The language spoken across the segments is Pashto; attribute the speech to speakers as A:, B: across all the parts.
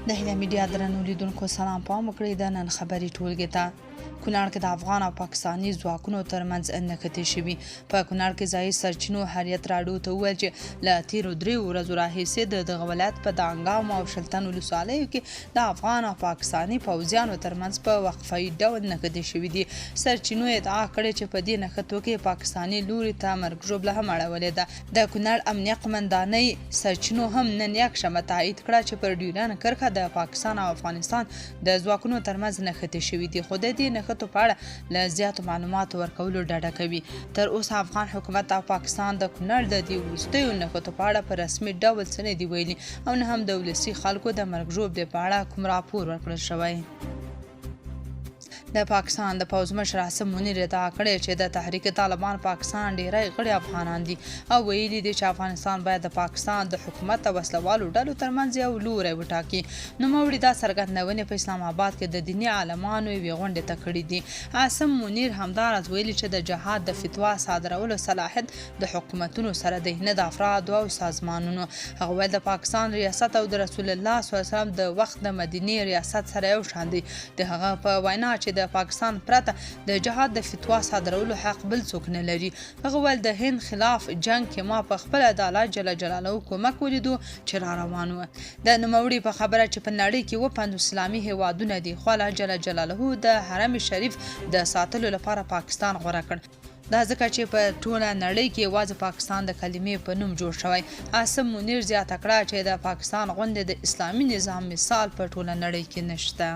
A: د هیله میډیا درنو لیدونکو سلام پام وکړئ د نن خبري ټولګې ته کونړ کې د افغان او پاکستاني ځواکونو ترمنځ نښتې شوي په کونړ کې ځایي سرچینو حریت راډیو ته وویل چې له تیرو 3 ورځو راهیسې د دغه ولایت په دانګام او شلتن ولسوالیو کې د افغان او پاکستاني پوځیانو ترمنځ په وقفه‌ای ډول نښتې شوي دي. سرچینو ادعا کړې چې په دې نښتو کې پاکستاني لوري ته مرګ ژوبله هم اړولې ده. د کونړ امنیه قمندانۍ سرچینو هم نن یکشنبه تایید کړه چې پر ډیورنډ کرښه د پاکستان او افغانستان د ځواکونو ترمنځ نښتې شوي دي، خو د دې نښتو په اړه له زیاتو معلوماتو ورکولو ډډه کوي. تر اوسه افغان حکومت او پاکستان د کونړ د دې وروستیو نښتو په اړه په رسمي ډول څه نه دي ویلي او نه هم د ولسي خلکو د مرګ ژوبلې په اړه کوم راپور ورکړل شوی. د پاکستان د پوځ مشر عاصم منیر ادعا کړې چې د تحریک طالبان پاکستان ډیری غړي افغانان دي او ویلي دي چې افغانستان باید د پاکستان د حکومت او وسلوالو ډلو ترمنځ یو لوری وټاکي. نوموړي دا څرګندونې په اسلام آباد کې د دیني عالمانو یوې غونډې ته کړې دي. عاصم منیر همداراز ویلي چې د جهاد د فتوا صادرولو صلاحیت د حکومتونو سره دی، نه د افرادو او سازمانونو. هغه ویل د پاکستان ریاست او د رسول الله صلی الله علیه وسلم د وخت د مدینې ریاست سره یو شان دی. د هغه په وینا چې د پاکستان پرته د جهاد د فتوا صادرولو حق بل څوک نه لري. هغه ویل د هند خلاف جنگ کې ما په خپل د الله جل جلاله کومک ولیدو چې را روان و. د نوموړي په خبره چې په نړۍ کې 50 اسلامي هیوادونه دي، خو الله جل جلاله د حرم شریف د ساتلو لپاره پاکستان غوره کړ. دا ځکه چې په ټوله نړۍ کې یوازې پاکستان د کلمې په نوم جوړ شوی. عاصم منیر زیاته کړه چې د پاکستان غوندې د اسلامي نظام مثال په ټوله نړۍ کې نشته.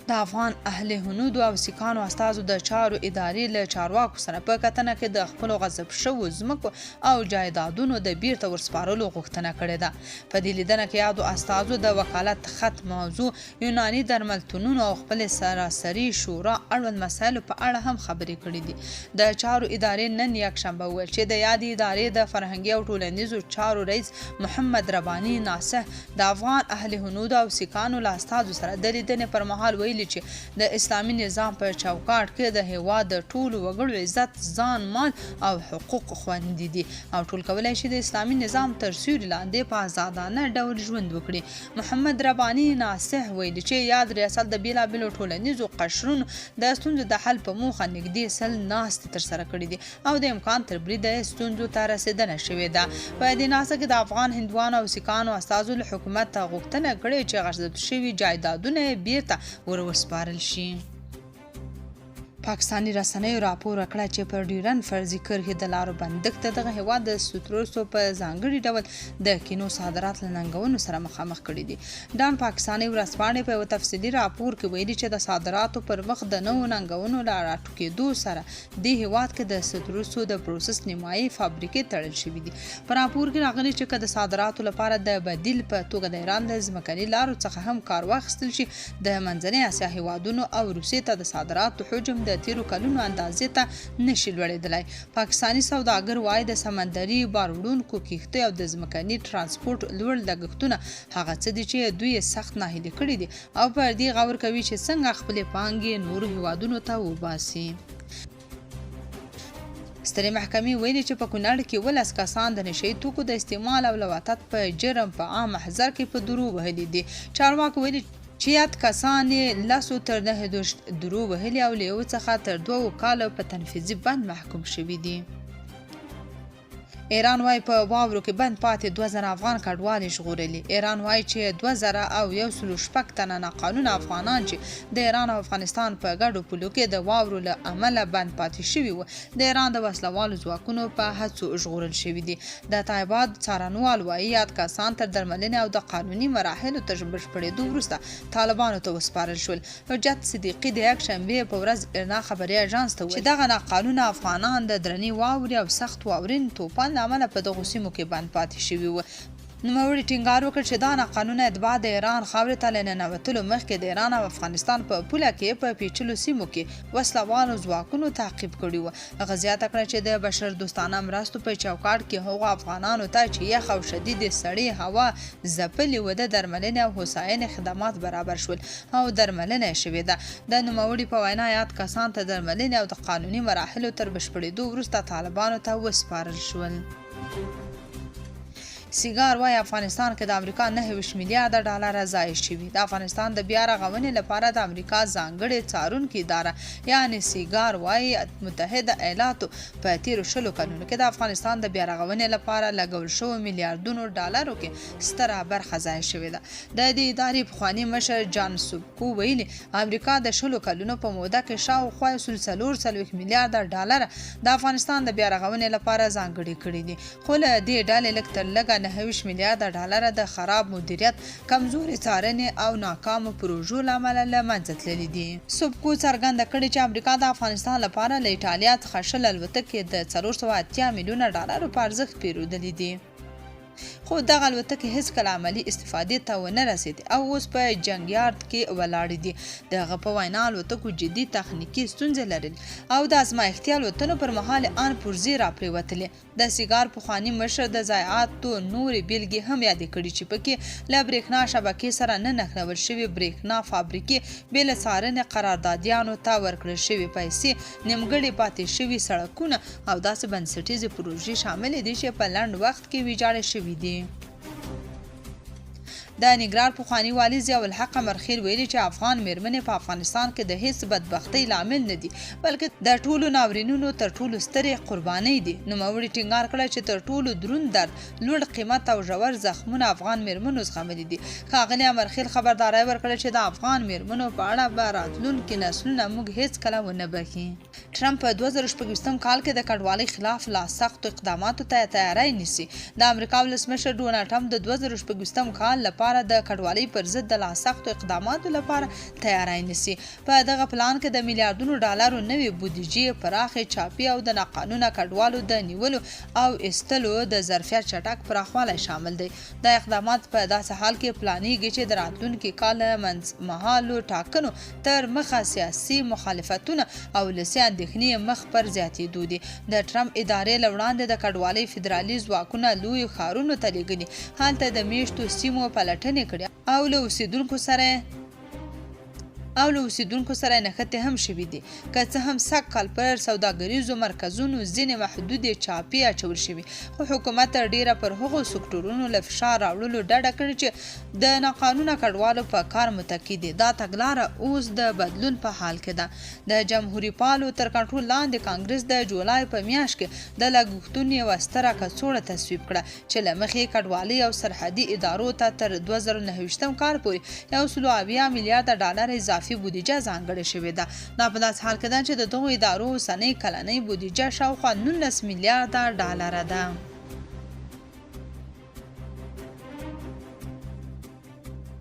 A: د افغان اهل هنود او سیکانو استازو د چارو ادارې له چارواکو سره په کتنه کې د خپل غصب شوو ځمکو او جایدادونو د بیرته ورسپارلو غوښتنه کړې ده. په دې لیدنه کې یادو استازو د وکالت خط موضوع، یوناني درملتونونو او خپل سراسري شورا اړوند مسایلو په اړه هم خبرې کړې دي. د چارو ادارې نن یکشنبه وویل چې د یادې ادارې د فرهنګي او ټولنیزو چارو رئیس محمد رباني ناصح د افغان اهل هنود او سیکانو له استازو سره د لیدنې پر مهال ویلي چې د اسلامي نظام په چوکاټ کې د هیواد د ټولو وګړو عزت، ځان، مال او حقوق خوندي دي او ټول کولای شي د اسلامي نظام تر سیوري لاندې په آزادانه ډول ژوند وکړي. محمد رباني ناصح ویلي چې یاد ریاست د بیلابیلو ټولنیزو قشرونو د ستونزو د حل په موخه نږدې سل ناستې ترسره کړي دي او د امکان تر بریده ستونزو ته رسیدنه شوې ده. په دې ناسته کې د افغان هندوانو او سیکانو استازو له حکومت ته غوښتنه کړې چې غصب شوي جایدادونه بیرته وسپارل شي. پاکستاني رسنیو راپور وکړه چې پر ډیورنډ فرضي کرښې د لارو بندښت ته دغه هیواد د سترسو په ځانګړي ډول د کینو صادرات له ننګونو سره مخامخ کړي دي. ډان پاکستاني ورځپاڼې په یو تفصیلي راپور کې ویلي چې د صادراتو پر مخ د نوو ننګونو له راټوکېدو سره دې هیواد کې د سترسو د پروسس نیمایي فابریکې تړل شوي دي. په راپور کې راغلي چې که د صادراتو لپاره د بدیل په توګه د ایران له ځمکني لارو څخه هم کار واخیستل شي، د منځنۍ اسیا هیوادونو او روسیې ته د صادراتو حجم د تیرو کلونو اندازې ته نشي لوړېدلی. پاکستاني سوداګر وايي د سمندري باروړونکو کښتۍ او د ځمکني ترانسپورټ لوړ لګښتونه هغه څه دي چې دوی سخت ناهیلي کړي دي او پر دې غور کوي چې څنګه خپلې پانګې نورو هیوادونو ته وباسي. سترې محکمې ویلي چې په کونړ کې 12 کسان د نشهیي توکو د استعمال او لواطت په جرم په عام محضر کې په درو وهلي دي. چارواکو ویلي چې یاد کسان یې 10 تر 9 درو وهلي او له یو څخه تر 2 کالو په تنفیذي بند محکوم شوي دي. ایران وايي په واورو کې بند پاتې 2000 افغان کډوال ژغورلي. ایران وايي چې 2106 تنه ناقانونه افغانان چې د ایران او افغانستان په ګډو پولو کې د واورو له امله بند پاتې شوي وو، د ایران د وسلوالو ځواکونو په هڅو ژغورل شوي دي. د تایباد څارنوال وايي یاد کسان تر درملنې او د قانوني مراحلو تر بشپړېدو وروسته طالبانو ته وسپارل شول. حجت صدیقي د یکشنبې په ورځ ایرنا خبري اژانس ته ویل چې دغه ناقانونه افغانان د درنې واورې او سخت واورین توپان له امله په دغو سیمو کې بند پاتې شوي وو. نوموړي ټینګار وکړ چې دا ناقانونه اتباع د ایران خاورې ته له ننوتلو مخکې د ایران او افغانستان په پوله کې په پیچلو سیمو کې وسلوالو ځواکونو تعقیب کړي وو. هغه زیاته کړه چې د بشر دوستانه مرستو په چوکاټ کې هغو افغانانو ته چې یخ او شدید سړې هوا ځپلې وه د درملنې او هوساینې خدمات برابر شول او درملنه یې شوې ده. د نوموړي په وینا یاد کسان ته درملنې او د قانوني مراحلو تر بشپړېدو وروسته طالبانو ته وسپارل شول. سیګار وايي افغانستان کې د امریکا 9 میلیارډ ډالر ضایع شوي. د افغانستان د بیا رغونې لپاره د امریکا ځانګړې څارونکې اداره یعنی سیګار وايي متحده ایالاتو په تیرو 20 کلونو کې د افغانستان د بیا رغونې لپاره لګول شوی میلیارډونو ډالرو کې ستره برخه ضایع شوې ده. د دې ادارې پخواني مشر جان سوبکو ویلي امریکا د 20 کلونو په موده کې شاوخوا 440 میلیارډ ډالر د افغانستان د بیا رغونې لپاره ځانګړي کړي دي، خو له دې ډلې لږ تر لږه 9 میلیارډ ډالر د خراب مدیریت، کمزوري څارنې او ناکامو پروژو له امله له منځه تللي دي. سوبکو څرګنده کړې چې امریکا د افغانستان لپاره له ایټالیا څخه شل الوتکې د 480 میلیونه ډالرو په ارزښت پیرودلې دي، خو دغه الوتکې هیڅکله عملي استفادې ته ونه رسېدې او اوس په جنګ یارډ کې ولاړې دي. دغه په وینا الوتکو جدي تخنیکي ستونزې لرلې او د ازمایښتي الوتنو پر مهال ان پرزې راپرېوتلې. د سیګار پخواني مشر د ضایعاتو نورې بیلګې هم یادې کړي چې پکې له برېښنا شبکې سره نه نښلول شوي برېښنا فابریکې، بې له څارنې قراردادیانو ته ورکړل شوي پیسې، نیمګړې پاتې شوي سړکونه او داسې بنسټیزې پروژې شاملې دي چې په لنډ وخت کې ویجاړې شوي دي. د ننګرهار پخواني والي ضیاء الحق مرخیل ویلي چې افغان میرمنې په افغانستان کې د هیڅ بدبختۍ لامل نه دي بلکې د ټولو ناورینونو تر ټولو سترې قربانۍ دي. نوموړي ټینګار کړی چې تر ټولو دروند درد، لوړ قیمت او ژور زخمونه افغان میرمنو زغملي دي. ښاغلي مرخیل خبرداری ورکړی چې د افغان میرمنو په اړه به راتلونکي نسلونه موږ هیڅکله ونه بخښي. ټرمپ په 2016 کال کې د کډوالۍ خلاف لا سختو اقداماتو ته تیاری نیسي. د امریکا ولسمشر ډونالډ ټرمپ د 2016 کال لپاره د کډوالۍ پر ضد د لا سختو اقداماتو لپاره تیاری نیسي. په دغه پلان کې د میلیارډونو ډالرو نوې بودیجې، پراخې چاپي او د ناقانونه کډوالو د نیولو او ایستلو د ظرفیت چټک پراخوالی شامل دی. دا اقدامات په داسې حال کې پلانېږي چې د راتلونکي کال منځمهالو ټاکنو تر مخه سیاسي مخالفتونه او ولسي اندېښنې مخ پر زیاتېدو دي. د ټرمپ ادارې له وړاندې د کډوالۍ فدرالي ځواکونه لویو ښارونو ته لیږلي، هلته د میشتو سیمو پلټنې کړي او له اوسیدونکو سره نښتې هم شوي دي. که څه هم سږ کال پر سوداګریزو مرکزونو ځینې محدودې چاپې اچول شوي، خو حکومت ډیره پر هغو سکتورونو له فشار راوړلو ډډه کړې چې د ناقانونه کډوالو په کار متکي دي. دا تګلاره اوس د بدلون په حال کې ده. د جمهوري پالو تر کنټرول لاندې کانګرس د جولای په میاشت کې د لګښتونو یوه ستره کڅوړه تصویب کړه چې له مخې کډوالۍ او سرحدي ادارو ته تر 2029 کال پورې 170 میلیارډ ډالر اضافي بودیجه ځانګړې شوې ده. دا په داسې حال کې ده چې د دغو ادارو اوسنۍ کلنۍ بودیجه شاوخوا 19 میلیارډ ډالر ده.